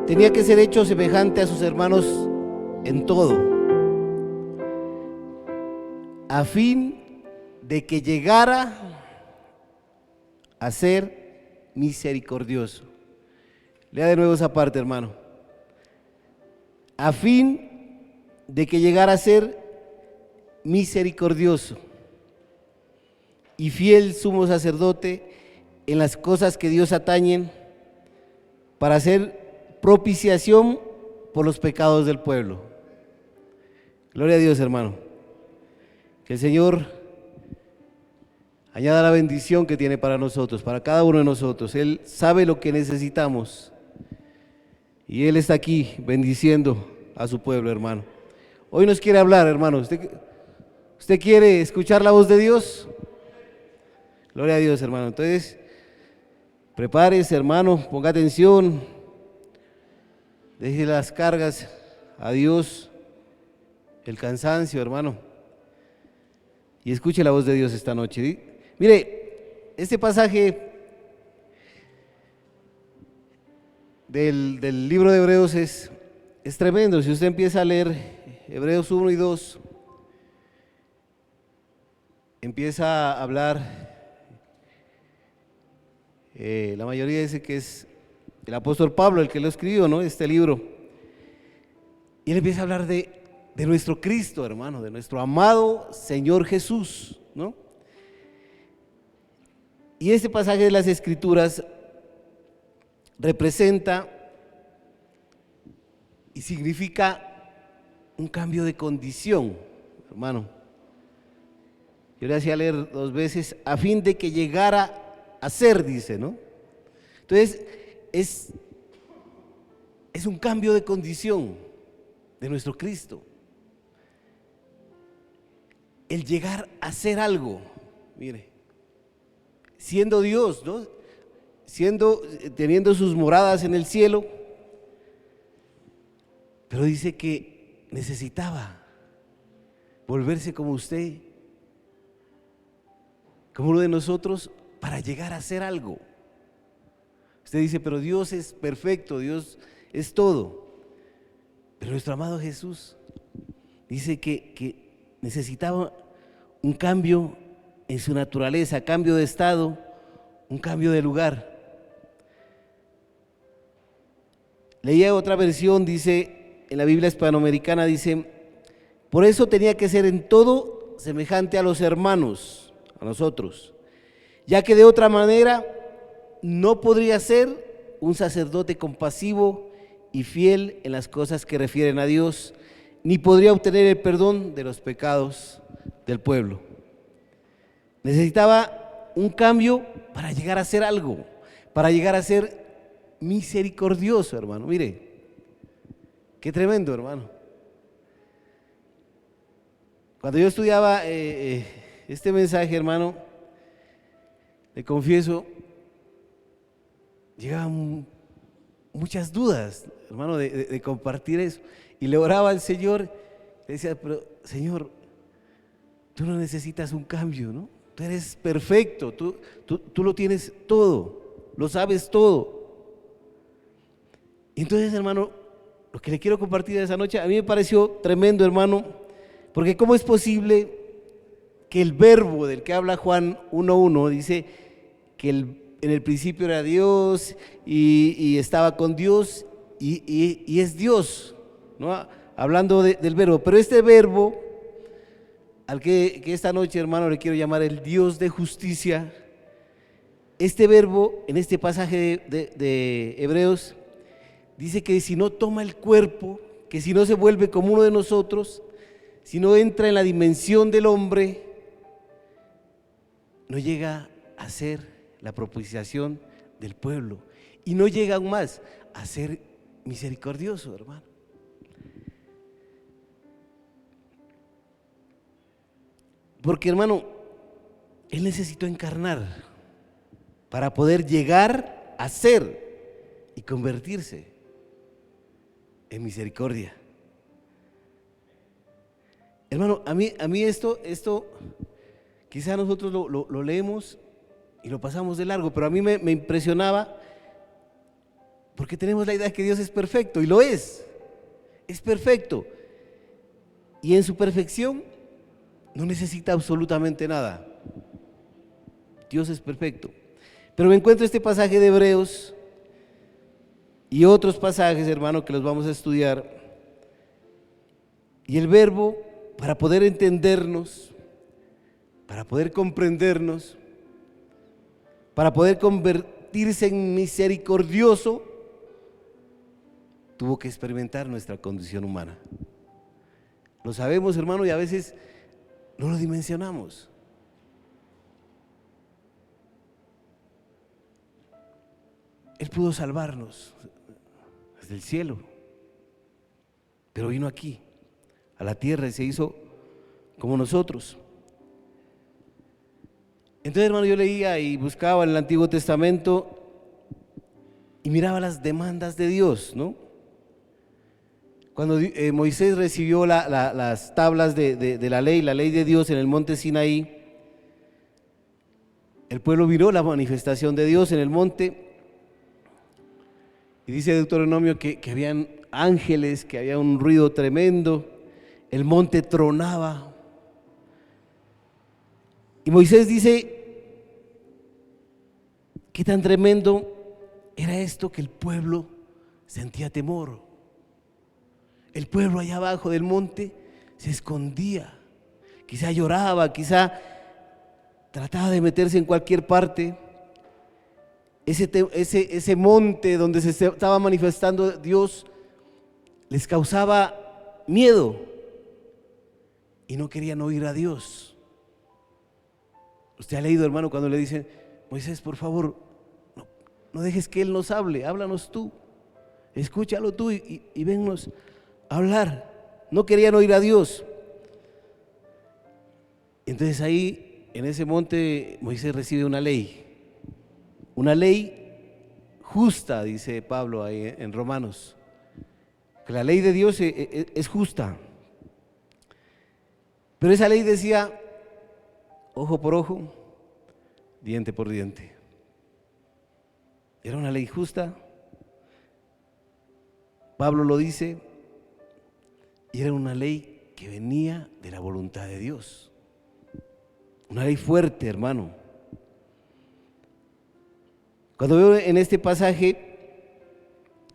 tenía que ser hecho semejante a sus hermanos en todo, a fin de que llegara a ser misericordioso. Lea de nuevo esa parte, hermano. A fin de que llegara a ser misericordioso y fiel sumo sacerdote en las cosas que Dios atañen, para hacer propiciación por los pecados del pueblo. Gloria a Dios, hermano. Que el Señor añada la bendición que tiene para nosotros, para cada uno de nosotros. Él sabe lo que necesitamos y Él está aquí bendiciendo a su pueblo, hermano. Hoy nos quiere hablar, hermano. ¿Usted quiere escuchar la voz de Dios? Gloria a Dios, hermano. Entonces, prepárese, hermano, ponga atención, deje las cargas a Dios, el cansancio, hermano, y escuche la voz de Dios esta noche. Mire, este pasaje del libro de Hebreos es tremendo. Si usted empieza a leer Hebreos 1 y 2, empieza a hablar, la mayoría dice que es el apóstol Pablo el que lo escribió, ¿no? Este libro. Y él empieza a hablar de nuestro Cristo, hermano, de nuestro amado Señor Jesús, ¿no? Y este pasaje de las Escrituras representa y significa un cambio de condición, hermano. Yo le hacía leer 2 veces, a fin de que llegara a ser, dice, ¿no? Entonces, es un cambio de condición de nuestro Cristo. El llegar a ser algo, mire, siendo Dios, ¿no? Teniendo sus moradas en el cielo, pero dice que necesitaba volverse como usted, como uno de nosotros, para llegar a ser algo. Usted dice, pero Dios es perfecto, Dios es todo. Pero nuestro amado Jesús dice que necesitaba un cambio en su naturaleza, cambio de estado, un cambio de lugar. Leía otra versión, dice, en la Biblia hispanoamericana, dice, por eso tenía que ser en todo semejante a los hermanos, a nosotros, ya que de otra manera no podría ser un sacerdote compasivo y fiel en las cosas que refieren a Dios, ni podría obtener el perdón de los pecados del pueblo. Necesitaba un cambio para llegar a ser algo, para llegar a ser misericordioso, hermano. Mire, qué tremendo, hermano. Cuando yo estudiaba este mensaje, hermano, le confieso, llegaban muchas dudas, hermano, de compartir eso. Y le oraba al Señor, le decía, pero Señor, tú no necesitas un cambio, ¿no? Tú eres perfecto, tú lo tienes todo, lo sabes todo. Y entonces, hermano, lo que le quiero compartir esa noche, a mí me pareció tremendo, hermano, porque ¿cómo es posible que el verbo del que habla Juan 1:1 dice que en el principio era Dios y estaba con Dios y es Dios, ¿no? Hablando del verbo, pero este verbo, al que esta noche, hermano, le quiero llamar el Dios de justicia, este verbo en este pasaje de Hebreos dice que si no toma el cuerpo, que si no se vuelve como uno de nosotros, si no entra en la dimensión del hombre, no llega a ser la propiciación del pueblo y no llega aún más a ser misericordioso, hermano. Porque, hermano, Él necesitó encarnar para poder llegar a ser y convertirse en misericordia. Hermano, a mí esto quizá nosotros lo leemos y lo pasamos de largo, pero a mí me impresionaba Porque tenemos la idea de que Dios es perfecto, y lo es perfecto. Y en su perfección no necesita absolutamente nada. Dios es perfecto. Pero me encuentro este pasaje de Hebreos y otros pasajes, hermano, que los vamos a estudiar. Y el verbo, para poder entendernos, para poder comprendernos, para poder convertirse en misericordioso, tuvo que experimentar nuestra condición humana. Lo sabemos, hermano, y a veces no lo dimensionamos. Él pudo salvarnos desde el cielo, pero vino aquí, a la tierra, y se hizo como nosotros. Entonces, hermano, yo leía y buscaba en el Antiguo Testamento y miraba las demandas de Dios, ¿no? Cuando Moisés recibió las tablas de la ley de Dios en el monte Sinaí, el pueblo miró la manifestación de Dios en el monte, y dice Deuteronomio que habían ángeles, que había un ruido tremendo, el monte tronaba. Y Moisés dice, qué tan tremendo era esto que el pueblo sentía temor. El pueblo allá abajo del monte se escondía, quizá lloraba, quizá trataba de meterse en cualquier parte. Ese monte donde se estaba manifestando Dios les causaba miedo y no querían oír a Dios. Usted ha leído, hermano, cuando le dicen, Moisés, por favor, no dejes que Él nos hable, háblanos tú, escúchalo tú y vennos a hablar. No querían oír a Dios. Entonces ahí, en ese monte, Moisés recibe una ley justa, dice Pablo ahí en Romanos, que la ley de Dios es justa. Pero esa ley decía, ojo por ojo, diente por diente. Era una ley justa, Pablo lo dice, y era una ley que venía de la voluntad de Dios. Una ley fuerte, hermano. Cuando veo en este pasaje,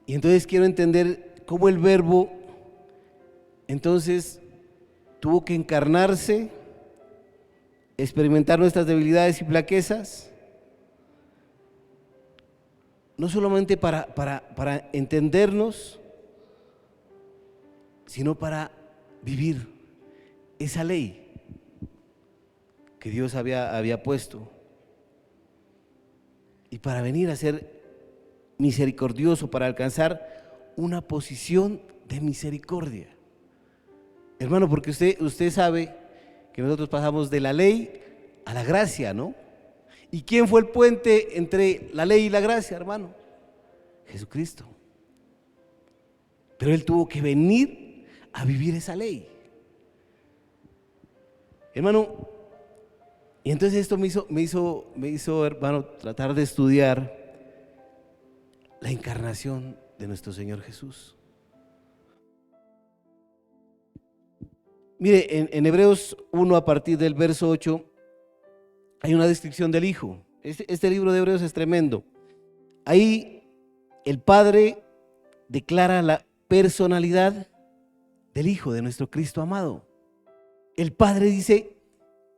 y entonces quiero entender cómo el verbo entonces tuvo que encarnarse, experimentar nuestras debilidades y flaquezas, no solamente para entendernos, sino para vivir esa ley que Dios había puesto, y para venir a ser misericordioso, para alcanzar una posición de misericordia. Hermano, porque usted sabe que nosotros pasamos de la ley a la gracia, ¿no? ¿Y quién fue el puente entre la ley y la gracia, hermano? Jesucristo. Pero Él tuvo que venir a vivir esa ley. Hermano, y entonces esto me hizo, hermano, tratar de estudiar la encarnación de nuestro Señor Jesús. Mire, en Hebreos 1, a partir del verso 8, hay una descripción del Hijo. Este libro de Hebreos es tremendo. Ahí el Padre declara la personalidad del Hijo, de nuestro Cristo amado. El Padre dice,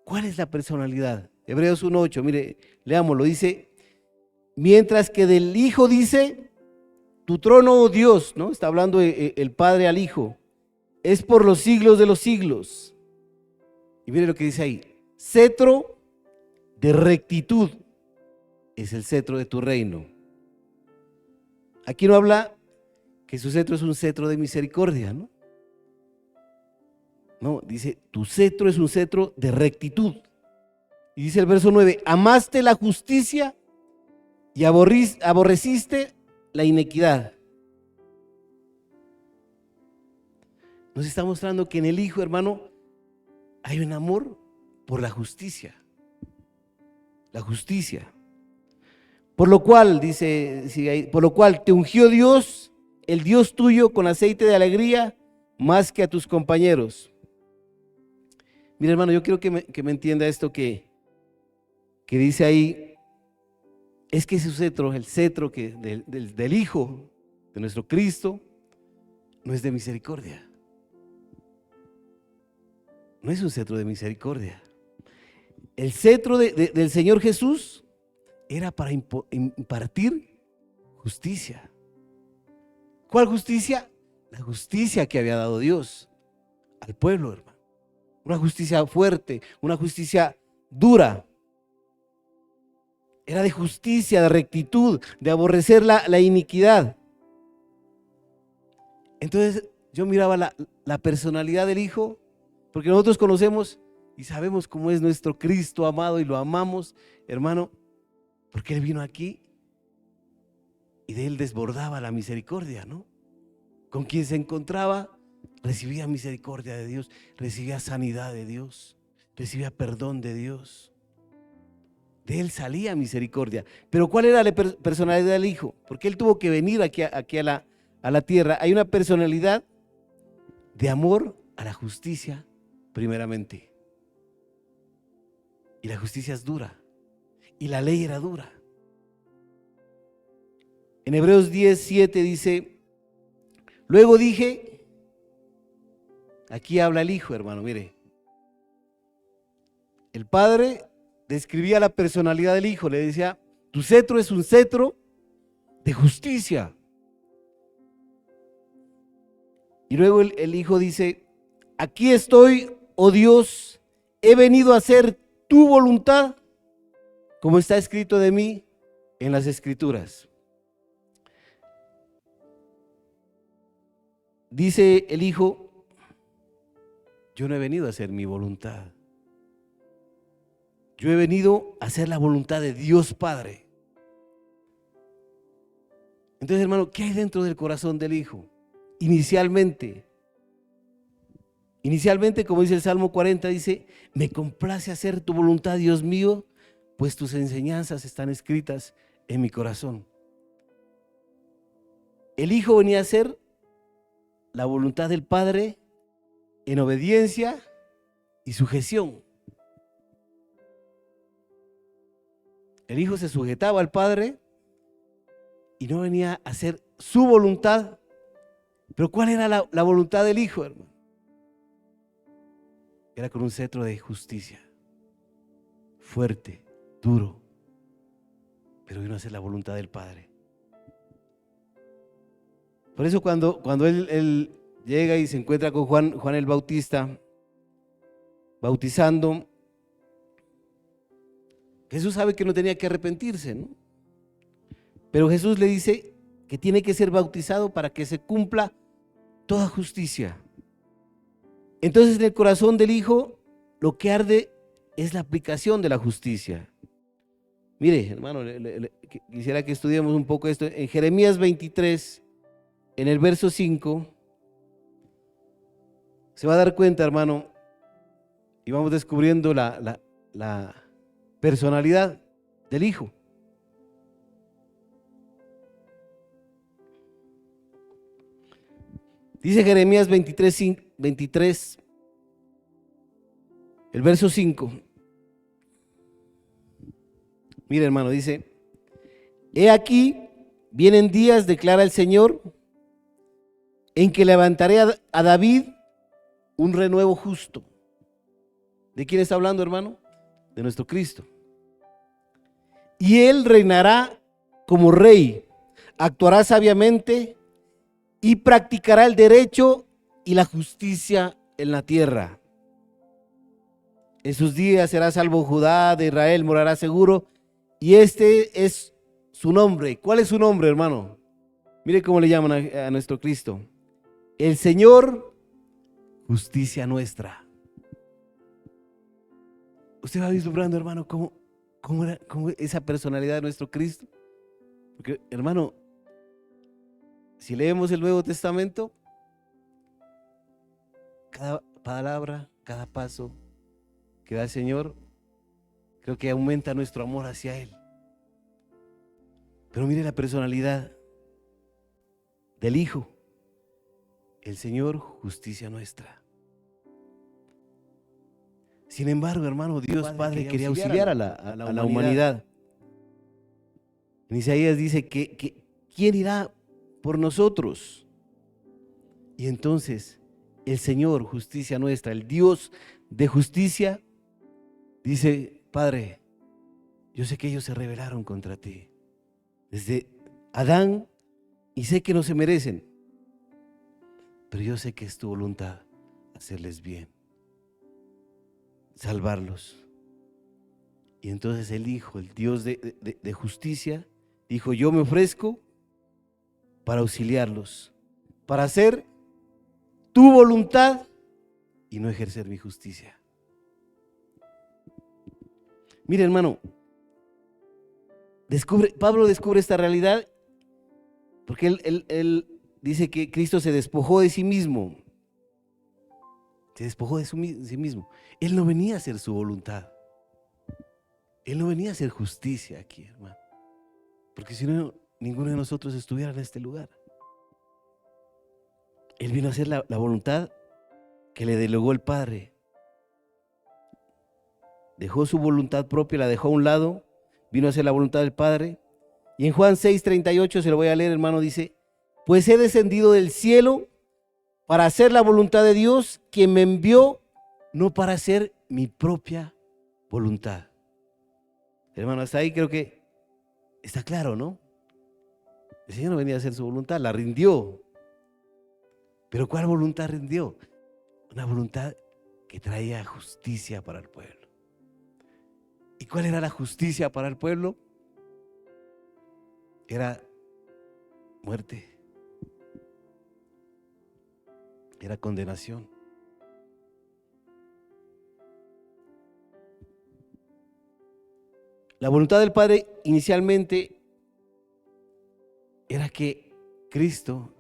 ¿cuál es la personalidad? Hebreos 1:8, mire, leámoslo, dice, mientras que del Hijo dice, tu trono, oh Dios, ¿no? Está hablando el Padre al Hijo, es por los siglos de los siglos. Y mire lo que dice ahí, cetro de rectitud es el cetro de tu reino. Aquí no habla que su cetro es un cetro de misericordia, ¿no? No, dice, tu cetro es un cetro de rectitud. Y dice el verso 9, amaste la justicia y aborreciste la inequidad. Nos está mostrando que en el Hijo, hermano, hay un amor por la justicia. La justicia. Por lo cual, dice, sigue ahí, por lo cual te ungió Dios, el Dios tuyo, con aceite de alegría, más que a tus compañeros. Mira, hermano, yo quiero que me entienda esto que dice ahí, es que su cetro, el cetro del Hijo de nuestro Cristo, no es de misericordia. No es un cetro de misericordia. El cetro del Señor Jesús era para impartir justicia. ¿Cuál justicia? La justicia que había dado Dios al pueblo, hermano. Una justicia fuerte, una justicia dura. Era de justicia, de rectitud, de aborrecer la iniquidad. Entonces yo miraba la personalidad del Hijo, porque nosotros conocemos y sabemos cómo es nuestro Cristo amado y lo amamos, hermano, porque Él vino aquí y de Él desbordaba la misericordia, ¿no? Con quien se encontraba, recibía misericordia de Dios, recibía sanidad de Dios, recibía perdón de Dios. De Él salía misericordia. Pero ¿cuál era la personalidad del Hijo? Porque Él tuvo que venir aquí a la tierra. Hay una personalidad de amor a la justicia, primeramente. Y la justicia es dura. Y la ley era dura. En Hebreos 10:7 dice, luego dije, aquí habla el Hijo, hermano, mire. El Padre describía la personalidad del Hijo, le decía, tu cetro es un cetro de justicia. Y luego el Hijo dice, aquí estoy, oh Dios, he venido a hacer tu voluntad, como está escrito de mí en las Escrituras. Dice el Hijo, yo no he venido a hacer mi voluntad. Yo he venido a hacer la voluntad de Dios Padre. Entonces, hermano, ¿qué hay dentro del corazón del Hijo? Inicialmente, como dice el Salmo 40, dice, me complace hacer tu voluntad, Dios mío, pues tus enseñanzas están escritas en mi corazón. El Hijo venía a hacer la voluntad del Padre en obediencia y sujeción. El Hijo se sujetaba al Padre y no venía a hacer su voluntad. Pero ¿cuál era la voluntad del Hijo, hermano? Era con un cetro de justicia, fuerte, duro, pero vino a hacer la voluntad del Padre. Por eso cuando él llega y se encuentra con Juan el Bautista, bautizando, Jesús sabe que no tenía que arrepentirse, ¿no? Pero Jesús le dice que tiene que ser bautizado para que se cumpla toda justicia. Entonces en el corazón del Hijo lo que arde es la aplicación de la justicia. Mire, hermano, quisiera que estudiemos un poco esto. En Jeremías 23, en el verso 5, se va a dar cuenta, hermano, y vamos descubriendo la personalidad del Hijo. Dice Jeremías 23, el verso 5. Mira, hermano, dice, he aquí, vienen días, declara el Señor, en que levantaré a David un renuevo justo. ¿De quién está hablando, hermano? De nuestro Cristo. Y él reinará como rey, actuará sabiamente y practicará el derecho y la justicia en la tierra. En sus días será salvo Judá, de Israel morará seguro, y este es su nombre. ¿Cuál es su nombre, hermano? Mire cómo le llaman a nuestro Cristo. El Señor, justicia nuestra. Usted va vislumbrando, hermano, cómo era esa personalidad de nuestro Cristo. Porque, hermano, si leemos el Nuevo Testamento, cada palabra, cada paso que da el Señor, creo que aumenta nuestro amor hacia Él. Pero mire la personalidad del Hijo. El Señor, justicia nuestra. Sin embargo, hermano, Dios Padre quería auxiliar a la humanidad. En Isaías dice que ¿quién irá por nosotros? Y entonces el Señor, justicia nuestra, el Dios de justicia, dice: Padre, yo sé que ellos se rebelaron contra ti desde Adán y sé que no se merecen, pero yo sé que es tu voluntad hacerles bien, salvarlos. Y entonces el Hijo, el Dios de justicia, dijo: yo me ofrezco para auxiliarlos, para hacer tu voluntad y no ejercer mi justicia. Mire, hermano, Pablo descubre esta realidad porque él dice que Cristo se despojó de sí mismo. Se despojó de sí mismo. Él no venía a hacer su voluntad. Él no venía a hacer justicia aquí, hermano. Porque si no, ninguno de nosotros estuviera en este lugar. Él vino a hacer la voluntad que le delegó el Padre. Dejó su voluntad propia, la dejó a un lado, vino a hacer la voluntad del Padre. Y en Juan 6:38, se lo voy a leer, hermano, dice: pues he descendido del cielo para hacer la voluntad de Dios, quien me envió, no para hacer mi propia voluntad. Hermano, hasta ahí creo que está claro, ¿no? El Señor no venía a hacer su voluntad, la rindió. ¿Pero cuál voluntad rindió? Una voluntad que traía justicia para el pueblo. ¿Y cuál era la justicia para el pueblo? Era muerte. Era condenación. La voluntad del Padre inicialmente era que Cristo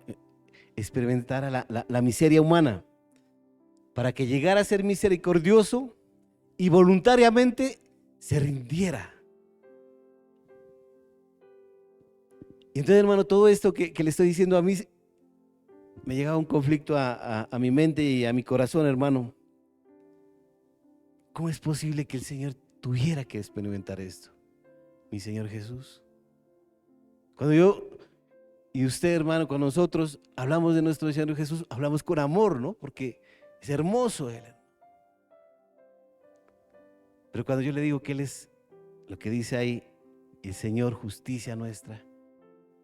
experimentara la miseria humana para que llegara a ser misericordioso y voluntariamente se rindiera. Y entonces, hermano, todo esto que le estoy diciendo a mí, me llegaba un conflicto a mi mente y a mi corazón, hermano. ¿Cómo es posible que el Señor tuviera que experimentar esto? Mi Señor Jesús. Cuando yo y usted, hermano, con nosotros hablamos de nuestro Señor Jesús, hablamos con amor, ¿no? Porque es hermoso Él. Pero cuando yo le digo que Él es, lo que dice ahí, el Señor, justicia nuestra.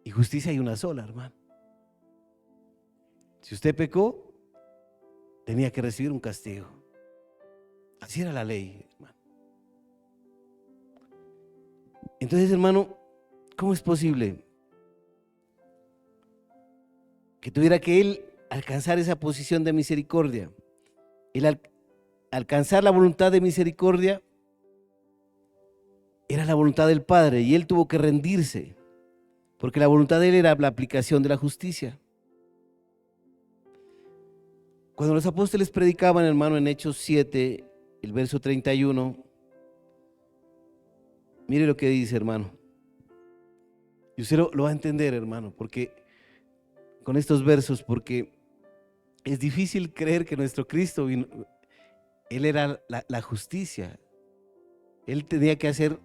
Y justicia hay una sola, hermano. Si usted pecó, tenía que recibir un castigo. Así era la ley, hermano. Entonces, hermano, ¿cómo es posible que tuviera que Él alcanzar esa posición de misericordia? Él alcanzar la voluntad de misericordia era la voluntad del Padre y Él tuvo que rendirse, porque la voluntad de Él era la aplicación de la justicia. Cuando los apóstoles predicaban, hermano, en Hechos 7, el verso 31, mire lo que dice, hermano. Y usted lo va a entender, hermano, porque con estos versos, porque es difícil creer que nuestro Cristo vino, Él era la justicia. Él tenía que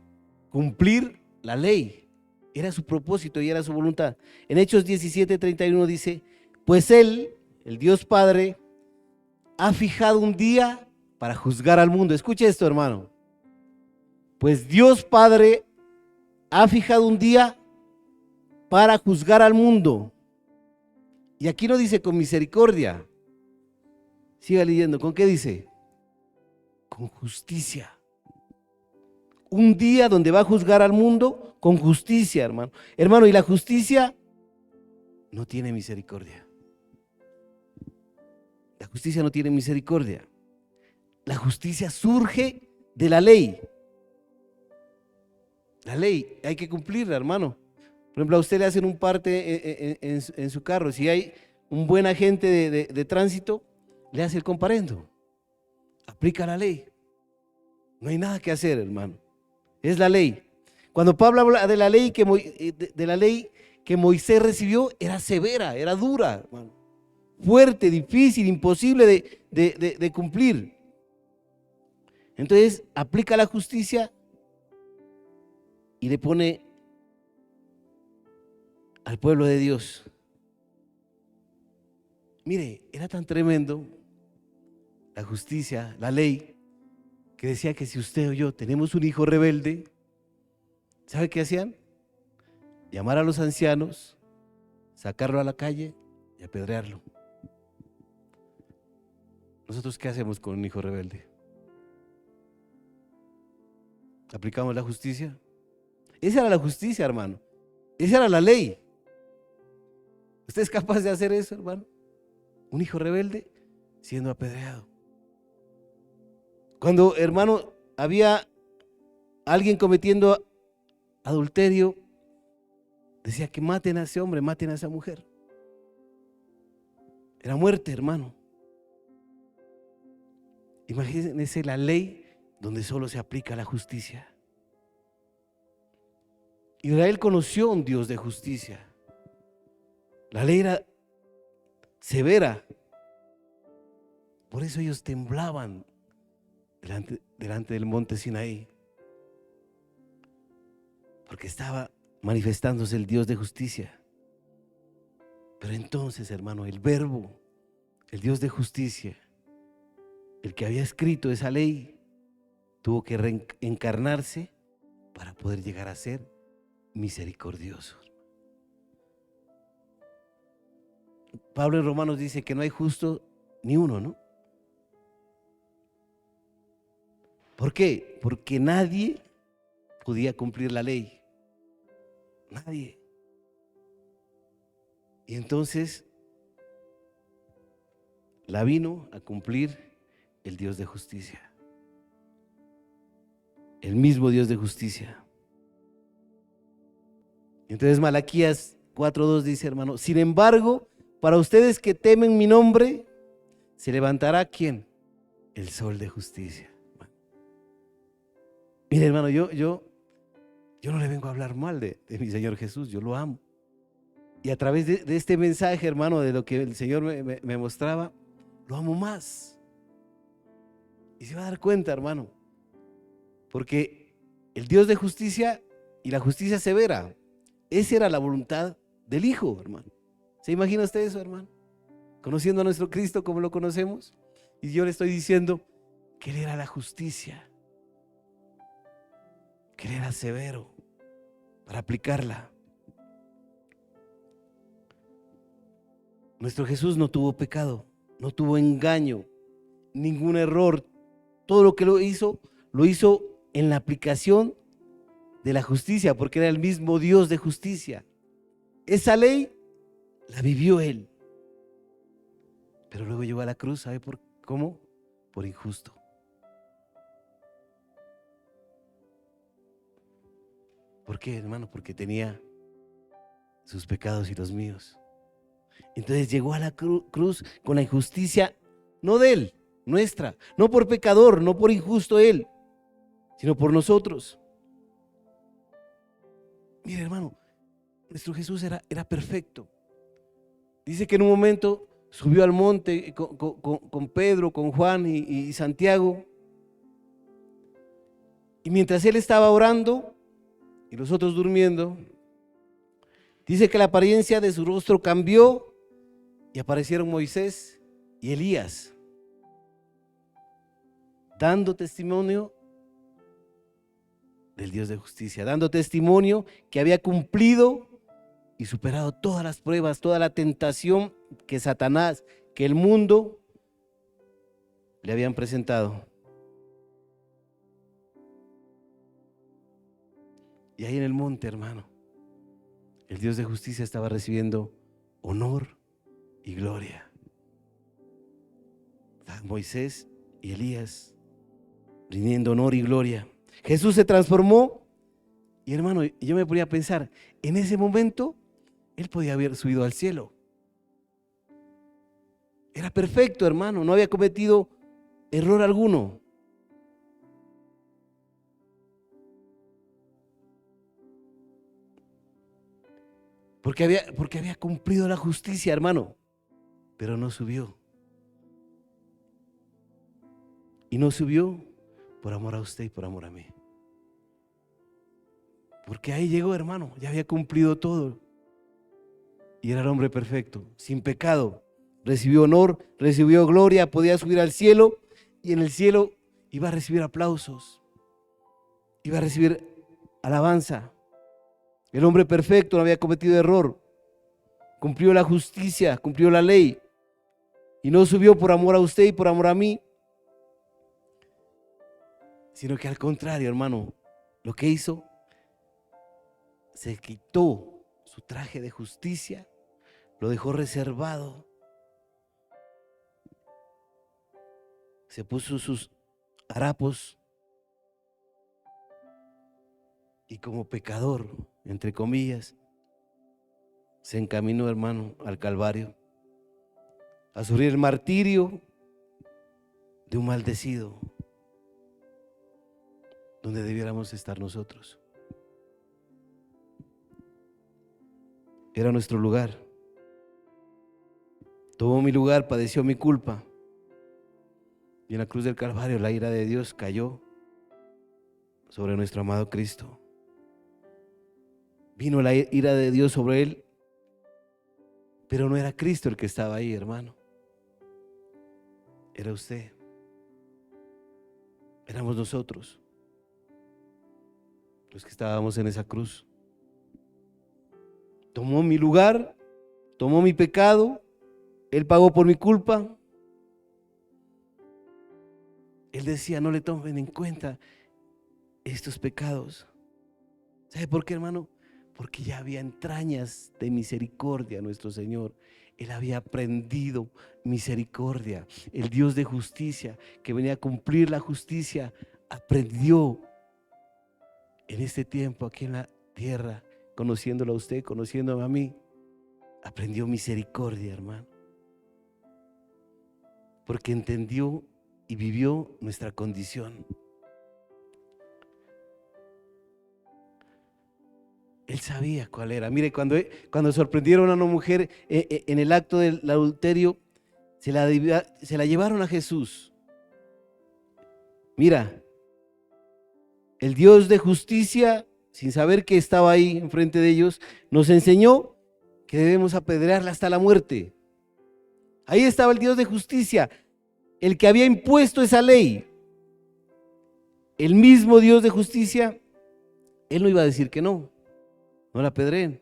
cumplir la ley. Era su propósito y era su voluntad. En Hechos 17:31 dice: pues Él, el Dios Padre, ha fijado un día para juzgar al mundo. Escuche esto, hermano. Pues Dios Padre ha fijado un día para juzgar al mundo. Y aquí no dice con misericordia. Siga leyendo. ¿Con qué dice? Con justicia. Un día donde va a juzgar al mundo con justicia, hermano. Hermano, y la justicia no tiene misericordia. La justicia no tiene misericordia. La justicia surge de la ley. La ley hay que cumplirla, hermano. Por ejemplo, a usted le hacen un parte en su carro. Si hay un buen agente de tránsito, le hace el comparendo. Aplica la ley. No hay nada que hacer, hermano. Es la ley. Cuando Pablo habla de la ley de la ley que Moisés recibió, era severa, era dura, hermano, fuerte, difícil, imposible de cumplir. Entonces aplica la justicia y le pone al pueblo de Dios. Mire, era tan tremendo la justicia, la ley, que decía que si usted o yo tenemos un hijo rebelde, ¿sabe qué hacían? Llamar a los ancianos, sacarlo a la calle y apedrearlo. ¿Nosotros qué hacemos con un hijo rebelde? ¿Aplicamos la justicia? Esa era la justicia, hermano. Esa era la ley. ¿Usted es capaz de hacer eso, hermano? Un hijo rebelde siendo apedreado. Cuando, hermano, había alguien cometiendo adulterio, decía que maten a ese hombre, maten a esa mujer. Era muerte, hermano. Imagínense la ley donde solo se aplica la justicia. Israel conoció a un Dios de justicia. La ley era severa. Por eso ellos temblaban delante del monte Sinaí. Porque estaba manifestándose el Dios de justicia. Pero entonces, hermano, el Verbo, el Dios de justicia, el que había escrito esa ley, tuvo que reencarnarse para poder llegar a ser misericordioso. Pablo en Romanos dice que no hay justo ni uno, ¿no? ¿Por qué? Porque nadie podía cumplir la ley. Nadie. Y entonces la vino a cumplir el Dios de justicia. El mismo Dios de justicia. Entonces Malaquías 4:2 dice, hermano, sin embargo, para ustedes que temen mi nombre, se levantará ¿quién? El sol de justicia. Mire, hermano, yo no le vengo a hablar mal de mi Señor Jesús, yo lo amo. Y a través de este mensaje, hermano, de lo que el Señor me mostraba, lo amo más. Y se va a dar cuenta, hermano, porque el Dios de justicia y la justicia severa, esa era la voluntad del Hijo, hermano. ¿Se imagina usted eso, hermano? Conociendo a nuestro Cristo como lo conocemos. Y yo le estoy diciendo que Él era la justicia, que Él era severo para aplicarla. Nuestro Jesús no tuvo pecado, no tuvo engaño, ningún error. Todo lo que lo hizo en la aplicación de la justicia, porque era el mismo Dios de justicia. Esa ley la vivió Él. Pero luego llegó a la cruz, ¿sabe por cómo? Por injusto. ¿Por qué, hermano? Porque tenía sus pecados y los míos. Entonces llegó a la cruz con la injusticia, no de Él, nuestra, no por pecador, no por injusto Él, sino por nosotros. Mire, hermano, nuestro Jesús era perfecto. Dice que en un momento subió al monte con Pedro, con Juan y Santiago. Y mientras Él estaba orando y los otros durmiendo, dice que la apariencia de su rostro cambió y aparecieron Moisés y Elías, dando testimonio del Dios de justicia, dando testimonio que había cumplido y superado todas las pruebas, toda la tentación que Satanás, que el mundo le habían presentado. Y ahí en el monte, hermano, el Dios de justicia estaba recibiendo honor y gloria. Moisés y Elías rindiendo honor y gloria. Jesús se transformó y, hermano, yo me ponía a pensar, en ese momento Él podía haber subido al cielo. Era perfecto, hermano, no había cometido error alguno. porque había cumplido la justicia, hermano, pero no subió. Y no subió por amor a usted y por amor a mí. Porque ahí llegó, hermano, ya había cumplido todo. Y era el hombre perfecto, sin pecado. Recibió honor, recibió gloria, podía subir al cielo y en el cielo iba a recibir aplausos, iba a recibir alabanza. El hombre perfecto no había cometido error, cumplió la justicia, cumplió la ley y no subió por amor a usted y por amor a mí, sino que al contrario, hermano, lo que hizo, se quitó su traje de justicia, lo dejó reservado, se puso sus harapos y como pecador, entre comillas, se encaminó, hermano, al Calvario, a sufrir el martirio de un maldecido, donde debiéramos estar nosotros. Era nuestro lugar. Tomó mi lugar, padeció mi culpa. Y en la cruz del Calvario la ira de Dios cayó sobre nuestro amado Cristo. Vino la ira de Dios sobre él, pero no era Cristo el que estaba ahí, hermano. Era usted. Éramos nosotros los que estábamos en esa cruz. Tomó mi lugar, tomó mi pecado, Él pagó por mi culpa. Él decía, no le tomen en cuenta estos pecados. ¿Sabe por qué, hermano? Porque ya había entrañas de misericordia nuestro Señor. Él había aprendido misericordia. El Dios de justicia que venía a cumplir la justicia aprendió en este tiempo aquí en la tierra, conociéndolo a usted, conociéndome a mí, aprendió misericordia, hermano. Porque entendió y vivió nuestra condición. Él sabía cuál era. Mire, cuando sorprendieron a una mujer en el acto del adulterio, se la llevaron a Jesús. Mira, el Dios de justicia, sin saber que estaba ahí enfrente de ellos, nos enseñó que debemos apedrearla hasta la muerte. Ahí estaba el Dios de justicia, el que había impuesto esa ley. El mismo Dios de justicia, Él no iba a decir que no la apedreen.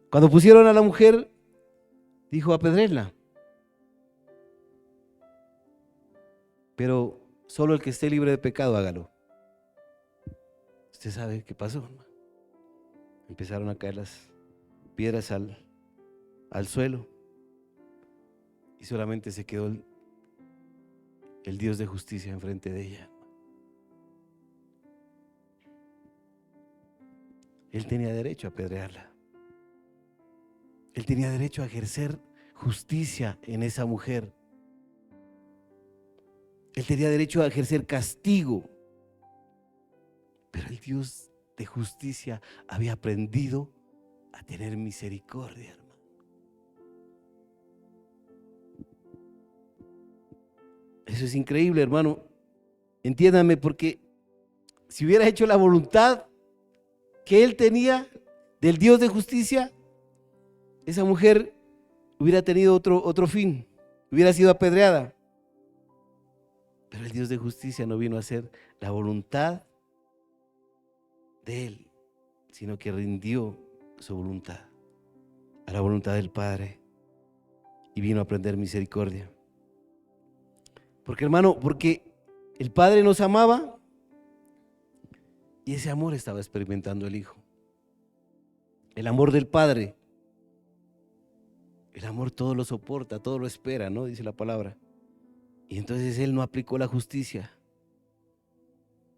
Cuando pusieron a la mujer, dijo apedréenla. Pero solo el que esté libre de pecado, hágalo. Usted sabe qué pasó, hermano. Empezaron a caer las piedras al suelo y solamente se quedó el Dios de justicia enfrente de ella. Él tenía derecho a apedrearla. Él tenía derecho a ejercer justicia en esa mujer. Él tenía derecho a ejercer castigo. Pero el Dios de justicia había aprendido a tener misericordia, hermano. Eso es increíble, hermano. Entiéndame, porque si hubiera hecho la voluntad que Él tenía del Dios de justicia, esa mujer hubiera tenido otro fin, hubiera sido apedreada. Pero el Dios de justicia no vino a hacer la voluntad de Él, sino que rindió su voluntad a la voluntad del Padre y vino a aprender misericordia. Porque, hermano, porque el Padre nos amaba y ese amor estaba experimentando el Hijo. El amor del Padre. El amor todo lo soporta, todo lo espera, ¿no? Dice la palabra. Y entonces Él no aplicó la justicia.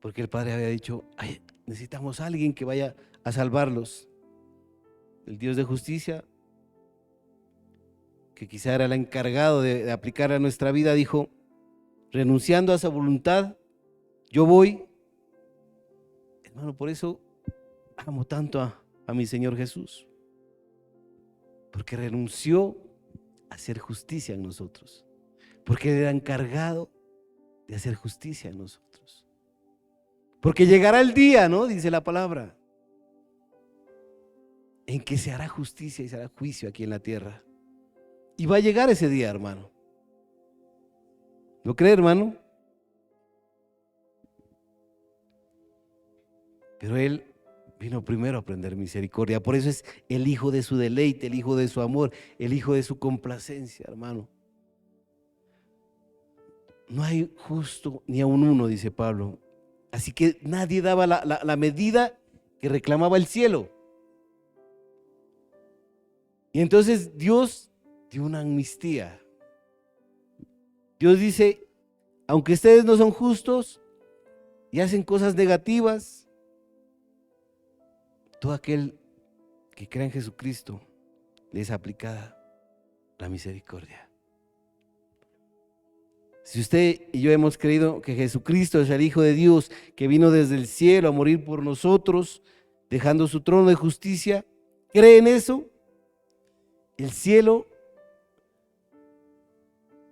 Porque el Padre había dicho, ay, necesitamos a alguien que vaya a salvarlos. El Dios de justicia, que quizá era el encargado de aplicar a nuestra vida, dijo, renunciando a esa voluntad, yo voy. Hermano, por eso amo tanto a mi Señor Jesús. Porque renunció a hacer justicia en nosotros. Porque Él era encargado de hacer justicia en nosotros. Porque llegará el día, ¿no? Dice la palabra, en que se hará justicia y se hará juicio aquí en la tierra. Y va a llegar ese día, hermano. ¿Lo cree, hermano? Pero Él vino primero a aprender misericordia. Por eso es el hijo de su deleite, el hijo de su amor, el hijo de su complacencia, hermano. No hay justo ni aun uno, dice Pablo. Así que nadie daba la medida que reclamaba el cielo. Y entonces Dios dio una amnistía. Dios dice, aunque ustedes no son justos y hacen cosas negativas, todo aquel que crea en Jesucristo le es aplicada la misericordia. Si usted y yo hemos creído que Jesucristo es el Hijo de Dios, que vino desde el cielo a morir por nosotros, dejando su trono de justicia, ¿cree en eso? El cielo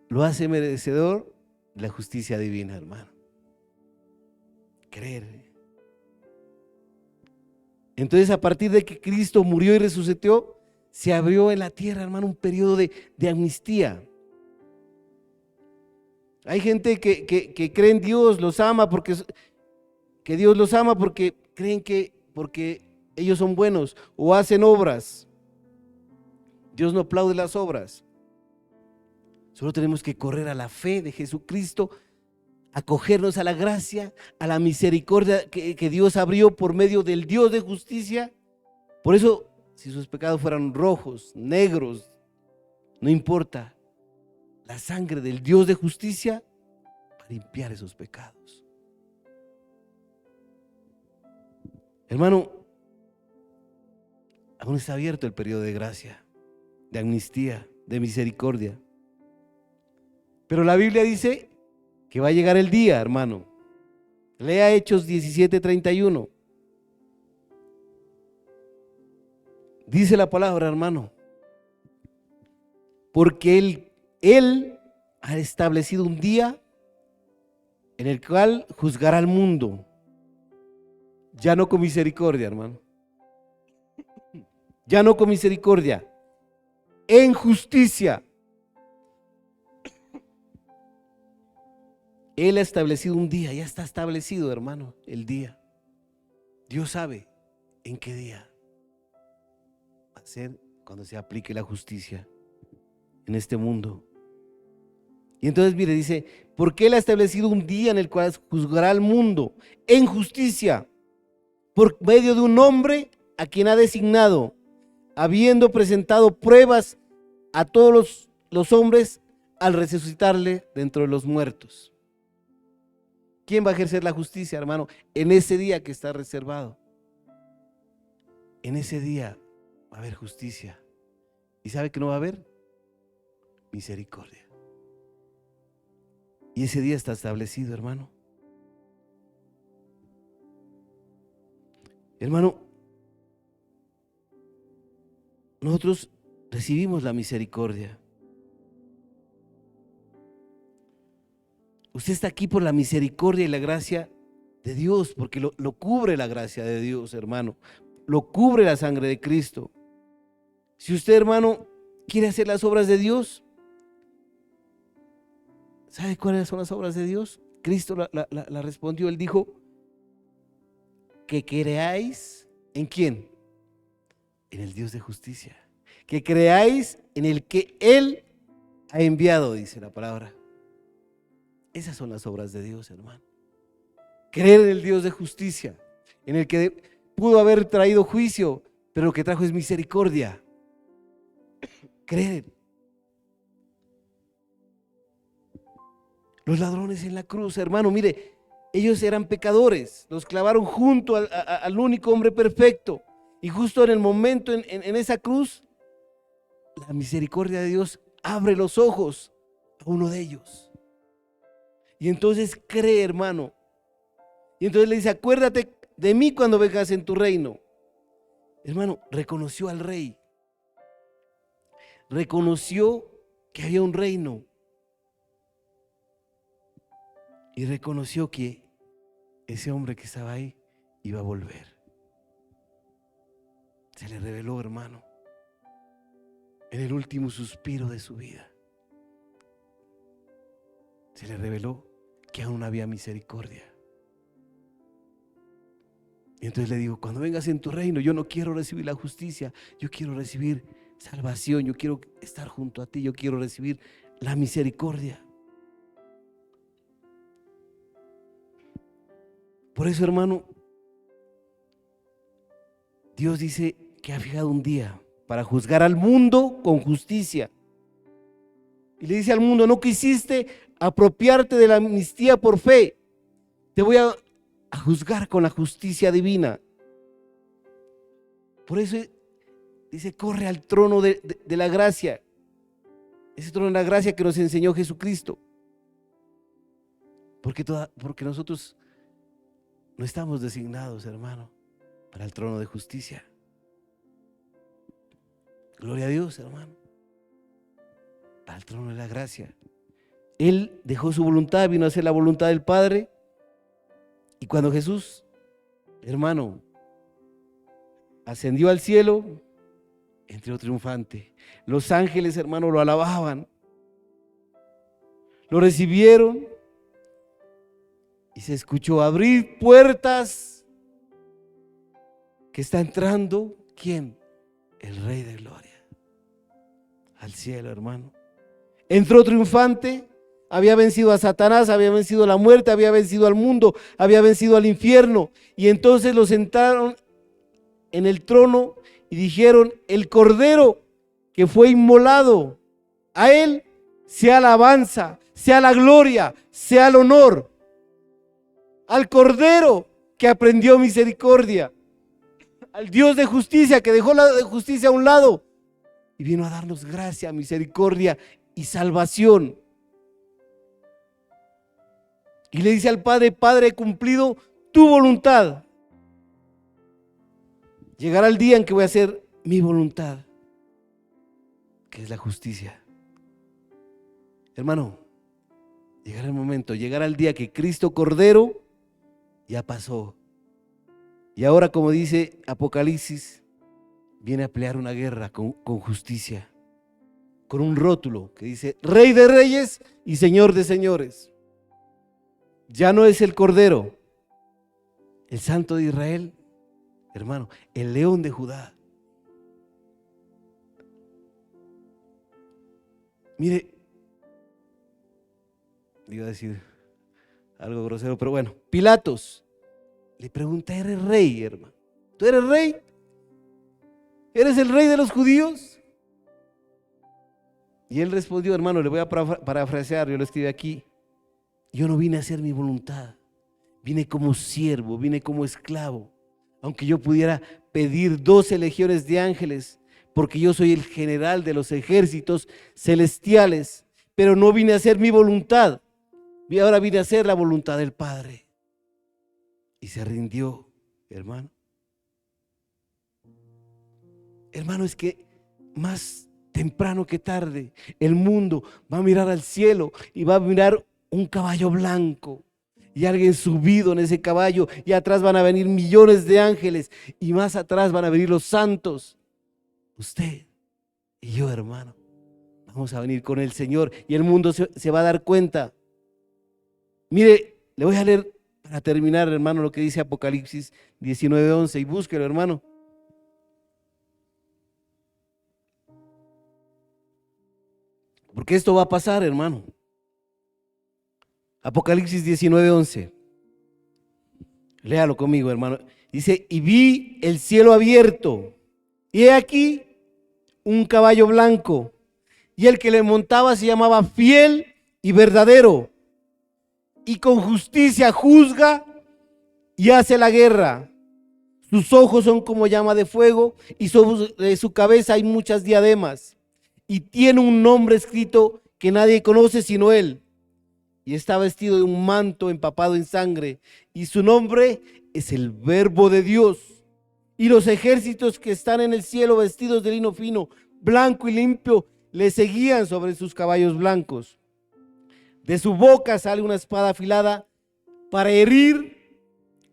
lo hace merecedor de la justicia divina, hermano. Creer. Entonces, a partir de que Cristo murió y resucitó, se abrió en la tierra, hermano, un periodo de amnistía. Hay gente que cree en Dios, los ama que Dios los ama porque creen que porque ellos son buenos o hacen obras. Dios no aplaude las obras. Solo tenemos que correr a la fe de Jesucristo, acogernos a la gracia, a la misericordia que Dios abrió por medio del Dios de justicia. Por eso, si sus pecados fueran rojos, negros, no importa, la sangre del Dios de justicia para limpiar esos pecados. Hermano, aún está abierto el periodo de gracia, de amnistía, de misericordia. Pero la Biblia dice que va a llegar el día, hermano. Lea Hechos 17:31. Dice la palabra, hermano, porque Él ha establecido un día en el cual juzgará al mundo, ya no con misericordia, hermano, ya no con misericordia, en justicia. Él ha establecido un día, ya está establecido, hermano, el día. Dios sabe en qué día va a ser cuando se aplique la justicia en este mundo. Y entonces, mire, dice, porque Él ha establecido un día en el cual juzgará al mundo en justicia por medio de un hombre a quien ha designado, habiendo presentado pruebas a todos los hombres al resucitarle de entre los muertos. ¿Quién va a ejercer la justicia, hermano? En ese día que está reservado. En ese día va a haber justicia. ¿Y sabe que no va a haber? Misericordia. Y ese día está establecido, hermano. Hermano, nosotros recibimos la misericordia. Usted está aquí por la misericordia y la gracia de Dios, porque lo cubre la gracia de Dios, hermano. Lo cubre la sangre de Cristo. Si usted, hermano, quiere hacer las obras de Dios, ¿sabe cuáles son las obras de Dios? Cristo la respondió. Él dijo que creáis ¿en quién? En el Dios de justicia. Que creáis en el que Él ha enviado, dice la palabra. Esas son las obras de Dios, hermano. Creer en el Dios de justicia, en el que pudo haber traído juicio, pero lo que trajo es misericordia. Creer. Los ladrones en la cruz, hermano, mire, ellos eran pecadores, los clavaron junto al único hombre perfecto. Y justo en el momento, en esa cruz, la misericordia de Dios abre los ojos a uno de ellos. Y entonces cree, hermano. Y entonces le dice, acuérdate de mí cuando vengas en tu reino. Hermano, reconoció al rey. reconoció que había un reino y reconoció que ese hombre que estaba ahí iba a volver. Se le reveló, hermano, en el último suspiro de su vida. Se le reveló que aún había misericordia. Y entonces le digo, cuando vengas en tu reino, yo no quiero recibir la justicia, yo quiero recibir salvación, yo quiero estar junto a ti, yo quiero recibir la misericordia. Por eso, hermano, Dios dice que ha fijado un día para juzgar al mundo con justicia. Y le dice al mundo, no quisiste apropiarte de la amnistía por fe, te voy a juzgar con la justicia divina. Por eso dice, corre al trono de la gracia, ese trono de la gracia que nos enseñó Jesucristo. Porque nosotros no estamos designados, hermano, para el trono de justicia. Gloria a Dios, hermano, para el trono de la gracia. Él dejó su voluntad, vino a hacer la voluntad del Padre. Y cuando Jesús, hermano, ascendió al cielo, entró triunfante. Los ángeles, hermano, lo alababan, lo recibieron y se escuchó abrir puertas, que está entrando, ¿quién? El Rey de Gloria al cielo, hermano. Entró triunfante, había vencido a Satanás, había vencido la muerte, había vencido al mundo, había vencido al infierno. Y entonces lo sentaron en el trono y dijeron, el Cordero que fue inmolado, a Él sea alabanza, sea la gloria, sea el honor. Al Cordero que aprendió misericordia, al Dios de justicia que dejó la justicia a un lado y vino a darnos gracia, misericordia y salvación. Y le dice al Padre, Padre, he cumplido tu voluntad. Llegará el día en que voy a hacer mi voluntad, que es la justicia. Hermano, llegará el momento, llegará el día que Cristo Cordero ya pasó. Y ahora, como dice Apocalipsis, viene a pelear una guerra con justicia, con un rótulo que dice Rey de Reyes y Señor de Señores. Ya no es el Cordero, el Santo de Israel, hermano, el León de Judá. Mire, iba a decir algo grosero, pero bueno, Pilatos le pregunta, ¿eres rey, hermano? ¿Tú eres rey? ¿Eres el rey de los judíos? Y él respondió, hermano, le voy a parafrasear, yo lo escribí aquí. Yo no vine a hacer mi voluntad, vine como siervo, vine como esclavo. Aunque yo pudiera pedir 12 legiones de ángeles, porque yo soy el general de los ejércitos celestiales, pero no vine a hacer mi voluntad, y ahora vine a hacer la voluntad del Padre. Y se rindió, hermano. Hermano, es que más temprano que tarde el mundo va a mirar al cielo y va a mirar un caballo blanco y alguien subido en ese caballo, y atrás van a venir millones de ángeles y más atrás van a venir los santos. Usted y yo, hermano, vamos a venir con el Señor y el mundo se va a dar cuenta. Mire, le voy a leer para terminar, hermano, lo que dice Apocalipsis 19:11, y búsquelo, hermano. Porque esto va a pasar, hermano. Apocalipsis 19:11. Léalo conmigo, hermano. Dice, y vi el cielo abierto, y he aquí un caballo blanco, y el que le montaba se llamaba Fiel y Verdadero, y con justicia juzga y hace la guerra. Sus ojos son como llama de fuego, y sobre su cabeza hay muchas diademas, y tiene un nombre escrito que nadie conoce sino él. Y está vestido de un manto empapado en sangre, y su nombre es el Verbo de Dios. Y los ejércitos que están en el cielo, vestidos de lino fino, blanco y limpio, le seguían sobre sus caballos blancos. De su boca sale una espada afilada para herir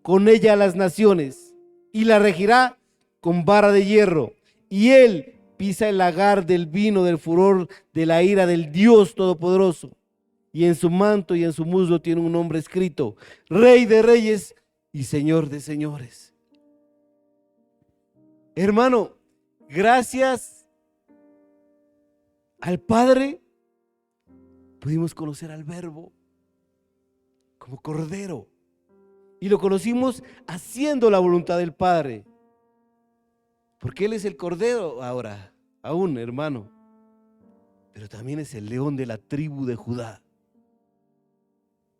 con ella a las naciones, y la regirá con vara de hierro. Y él pisa el lagar del vino del furor de la ira del Dios Todopoderoso. Y en su manto y en su muslo tiene un nombre escrito: Rey de Reyes y Señor de Señores. Hermano, gracias al Padre pudimos conocer al Verbo como Cordero. Y lo conocimos haciendo la voluntad del Padre. Porque Él es el Cordero ahora, aún, hermano. Pero también es el león de la tribu de Judá.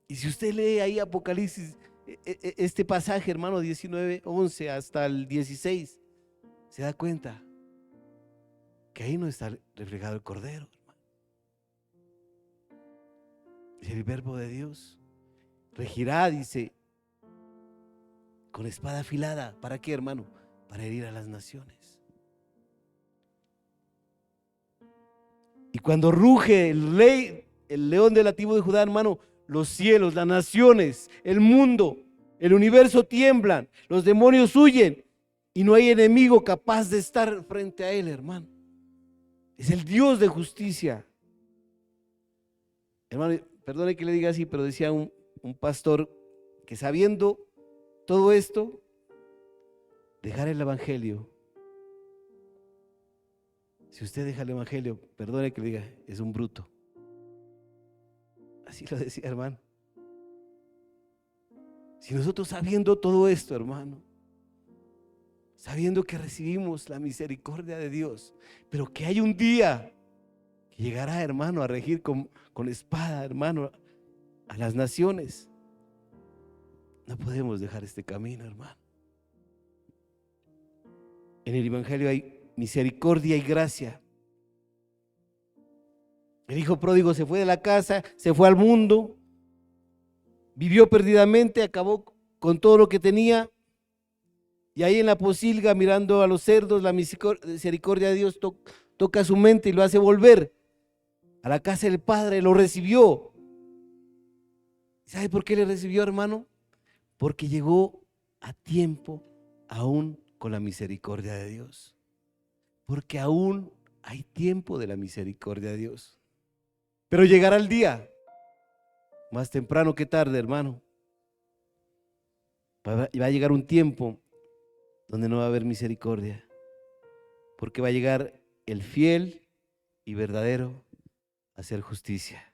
Y si usted lee ahí Apocalipsis, este pasaje, hermano, 19, 11 hasta el 16, se da cuenta que ahí no está reflejado el Cordero, hermano. Es el Verbo de Dios. Regirá, dice, con espada afilada. ¿Para qué, hermano? Para herir a las naciones. Y cuando ruge el rey, el león de la tribu de Judá, hermano, los cielos, las naciones, el mundo, el universo tiemblan, los demonios huyen y no hay enemigo capaz de estar frente a él, hermano. Es el Dios de justicia. Hermano, perdone que le diga así, pero decía un pastor que sabiendo todo esto, dejar el evangelio. Si usted deja el evangelio, perdone que le diga, es un bruto. Así lo decía, hermano. Si nosotros sabiendo todo esto, hermano, sabiendo que recibimos la misericordia de Dios, pero que hay un día que llegará, hermano, a regir con espada, hermano, a las naciones, no podemos dejar este camino, hermano. En el evangelio hay misericordia y gracia. El hijo pródigo se fue de la casa, se fue al mundo, vivió perdidamente, acabó con todo lo que tenía. Y ahí en la posilga, mirando a los cerdos, la misericordia de Dios toca su mente y lo hace volver a la casa del Padre. Lo recibió. ¿Sabe por qué le recibió, hermano? Porque llegó a tiempo aún con la misericordia de Dios. Porque aún hay tiempo de la misericordia de Dios. Pero llegará el día, más temprano que tarde, hermano. Va a llegar un tiempo donde no va a haber misericordia, porque va a llegar el fiel y verdadero a hacer justicia.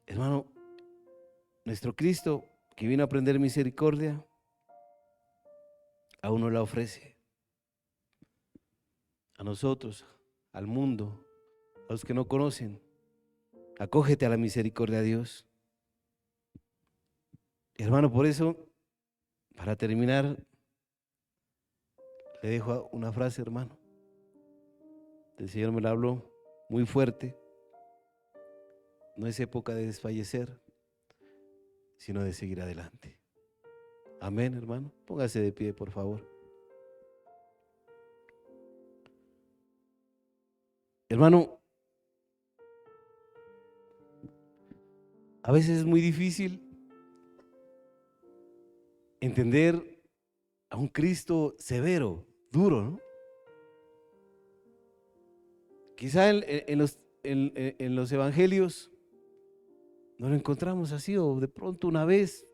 Hermano, nuestro Cristo, que vino a aprender misericordia, aún no la ofrece a nosotros, al mundo, a los que no conocen. Acógete a la misericordia de Dios. Hermano, por eso, para terminar, le dejo una frase, hermano. El Señor me la habló muy fuerte. No es época de desfallecer, sino de seguir adelante. Amén, hermano. Póngase de pie, por favor. Hermano, a veces es muy difícil entender a un Cristo severo, duro, ¿no? Quizá en los evangelios no lo encontramos así, o de pronto una vez.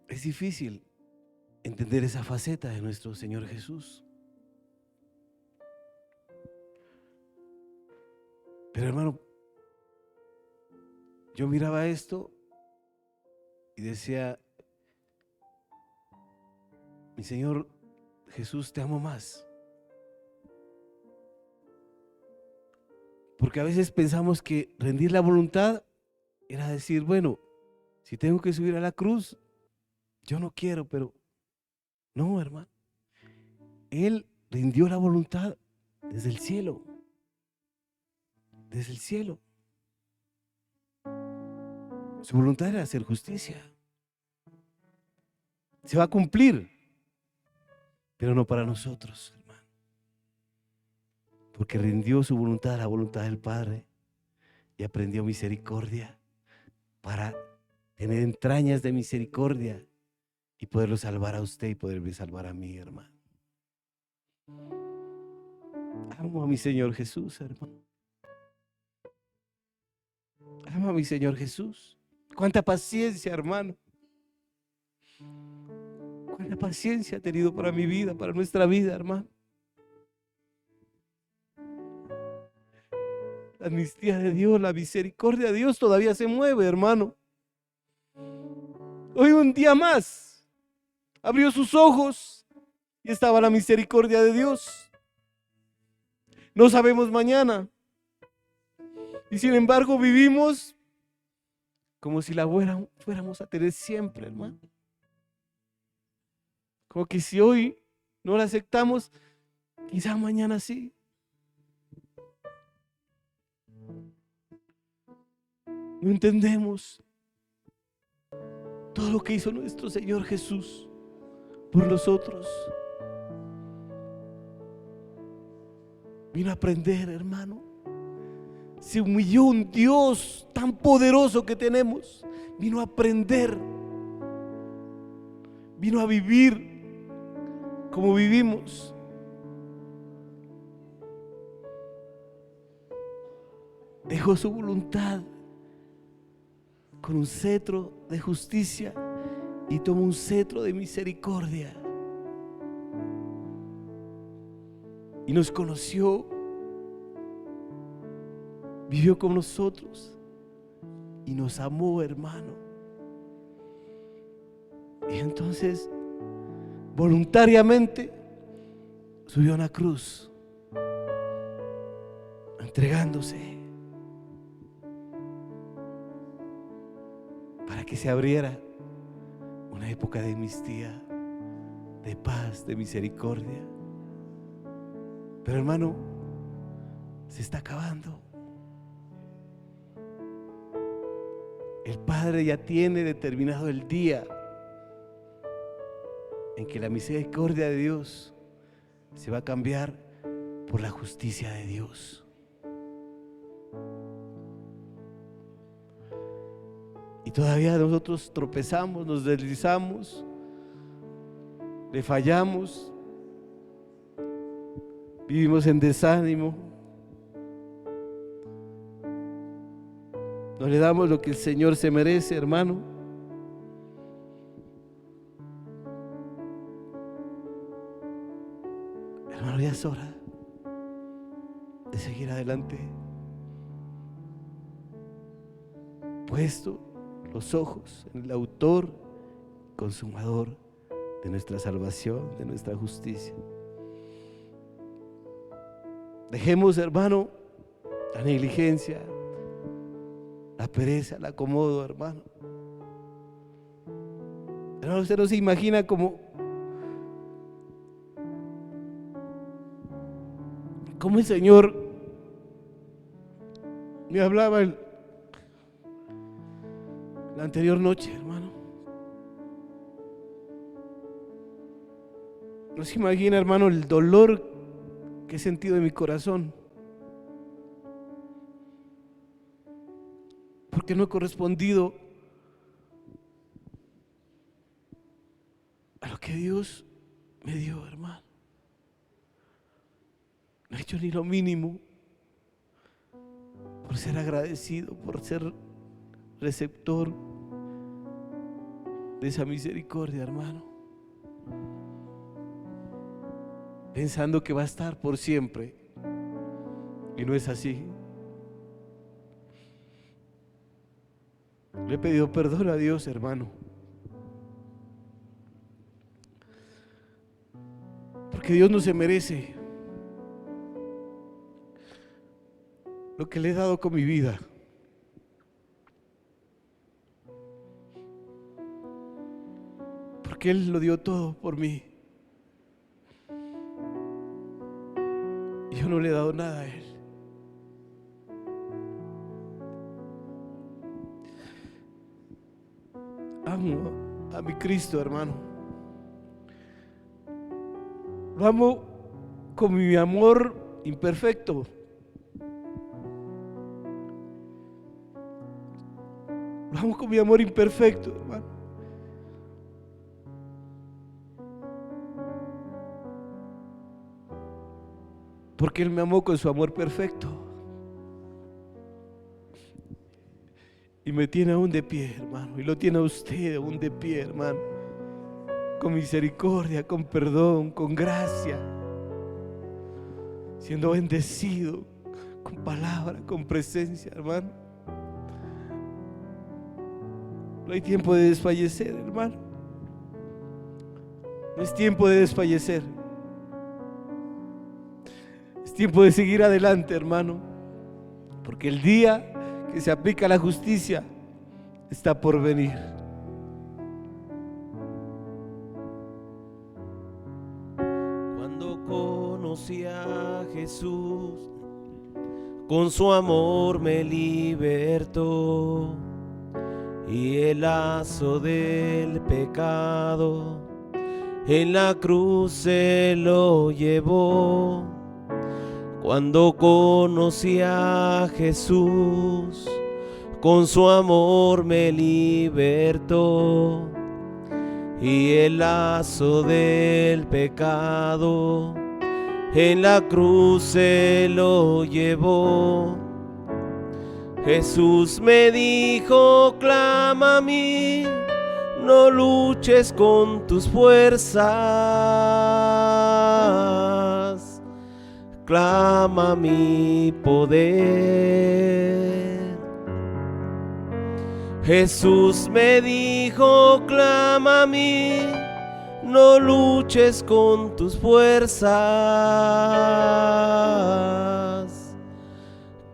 Es difícil entender esa faceta de nuestro Señor Jesús. Pero hermano, yo miraba esto y decía, mi Señor Jesús, te amo más. Porque a veces pensamos que rendir la voluntad era decir, bueno, si tengo que subir a la cruz, yo no quiero, pero no, hermano. Él rindió la voluntad desde el cielo. Desde el cielo. Su voluntad era hacer justicia. Se va a cumplir. pero no para nosotros, hermano, porque rindió su voluntad a la voluntad del Padre y aprendió misericordia para tener entrañas de misericordia y poderlo salvar a usted y poderme salvar a mí, hermano. Amo a mi Señor Jesús, hermano. Amo a mi Señor Jesús. Cuánta paciencia, hermano. Cuánta paciencia ha tenido para mi vida, para nuestra vida, hermano. La amnistía de Dios, la misericordia de Dios todavía se mueve, hermano. Hoy un día más abrió sus ojos y estaba la misericordia de Dios. No sabemos mañana. Y sin embargo vivimos como si la fuéramos a tener siempre, hermano. Como que si hoy no la aceptamos, quizá mañana sí. No entendemos todo lo que hizo nuestro Señor Jesús por nosotros. Vino a aprender, hermano. Se humilló un Dios tan poderoso que tenemos. Vino a aprender. Vino a vivir como vivimos. Dejó su voluntad con un cetro de justicia y tomó un cetro de misericordia. Y nos conoció, vivió con nosotros y nos amó, hermano. Y entonces, voluntariamente, subió a una cruz, entregándose para que se abriera una época de amnistía, de paz, de misericordia. Pero hermano, se está acabando. El Padre ya tiene determinado el día en que la misericordia de Dios se va a cambiar por la justicia de Dios. Y todavía nosotros tropezamos, nos deslizamos, le fallamos, vivimos en desánimo, no le damos lo que el Señor se merece, hermano. Hermano, ya es hora de seguir adelante, puesto los ojos en el autor, consumador de nuestra salvación, de nuestra justicia. Dejemos, hermano, la negligencia, la pereza, el acomodo, hermano. Hermano, usted no se imagina como el Señor me hablaba la anterior noche, hermano. No se imagina, hermano, el dolor que he sentido en mi corazón, porque no he correspondido a lo que Dios me dio, hermano. No he hecho ni lo mínimo por ser agradecido, por ser receptor de esa misericordia, hermano, pensando que va a estar por siempre, y no es así. Le he pedido perdón a Dios, hermano, porque Dios no se merece lo que le he dado con mi vida. Porque Él lo dio todo por mí. Yo no le he dado nada a Él. Amo a mi Cristo, hermano. Lo amo con mi amor imperfecto. Lo amo con mi amor imperfecto, hermano. Porque Él me amó con su amor perfecto. Y me tiene aún de pie, hermano. Y lo tiene a usted aún de pie, hermano. Con misericordia, con perdón, con gracia. Siendo bendecido, con palabra, con presencia, hermano. No hay tiempo de desfallecer, hermano. No es tiempo de desfallecer. Es tiempo de seguir adelante, hermano. Porque el día que se aplica la justicia está por venir. Cuando conocí a Jesús, con su amor me libertó, y el lazo del pecado en la cruz se lo llevó. Cuando conocí a Jesús, con su amor me libertó, y el lazo del pecado en la cruz se lo llevó. Jesús me dijo: clama a mí, no luches con tus fuerzas, clama mi poder. Jesús me dijo: clama a mí, no luches con tus fuerzas,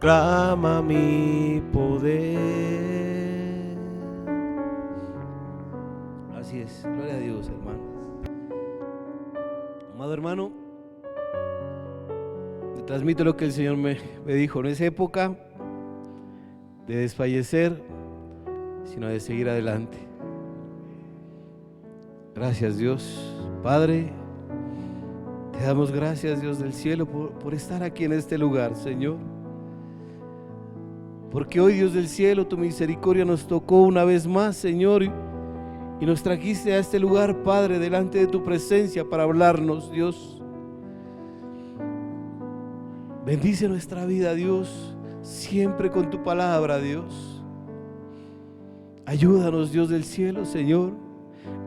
clama mi poder. Así es, gloria a Dios, hermano. Amado hermano, te transmito lo que el Señor me dijo. No es época de desfallecer, sino de seguir adelante. Gracias, Dios. Padre, te damos gracias, Dios del cielo, por estar aquí en este lugar, Señor. Porque hoy, Dios del cielo, tu misericordia nos tocó una vez más, Señor, y nos trajiste a este lugar, Padre, delante de tu presencia para hablarnos, Dios. Bendice nuestra vida, Dios, siempre con tu palabra, Dios. Ayúdanos, Dios del cielo, Señor.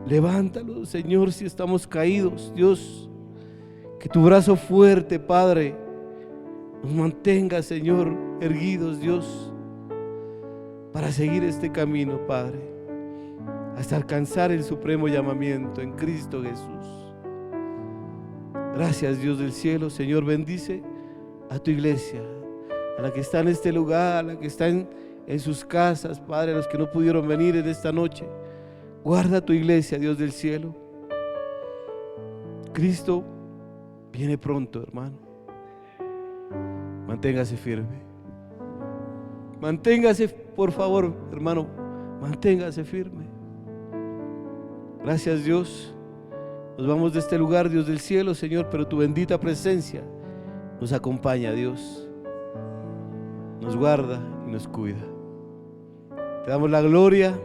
Levántanos, Señor, si estamos caídos, Dios. Que tu brazo fuerte, Padre, nos mantenga, Señor, erguidos, Dios, para seguir este camino, Padre, hasta alcanzar el supremo llamamiento en Cristo Jesús. Gracias, Dios del cielo, Señor. Bendice a tu iglesia, a la que está en este lugar, a la que está en sus casas, Padre, a los que no pudieron venir en esta noche. Guarda tu iglesia, Dios del cielo. Cristo viene pronto, hermano. Manténgase firme. Manténgase, por favor, hermano. Manténgase firme. Gracias, Dios. Nos vamos de este lugar, Dios del cielo, Señor, pero tu bendita presencia nos acompaña, Dios. Nos guarda y nos cuida. Te damos la gloria,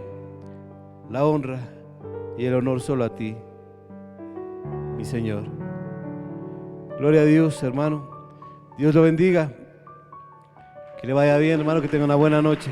la honra y el honor solo a ti, mi Señor. Gloria a Dios, hermano. Dios lo bendiga. Que le vaya bien, hermano, que tenga una buena noche.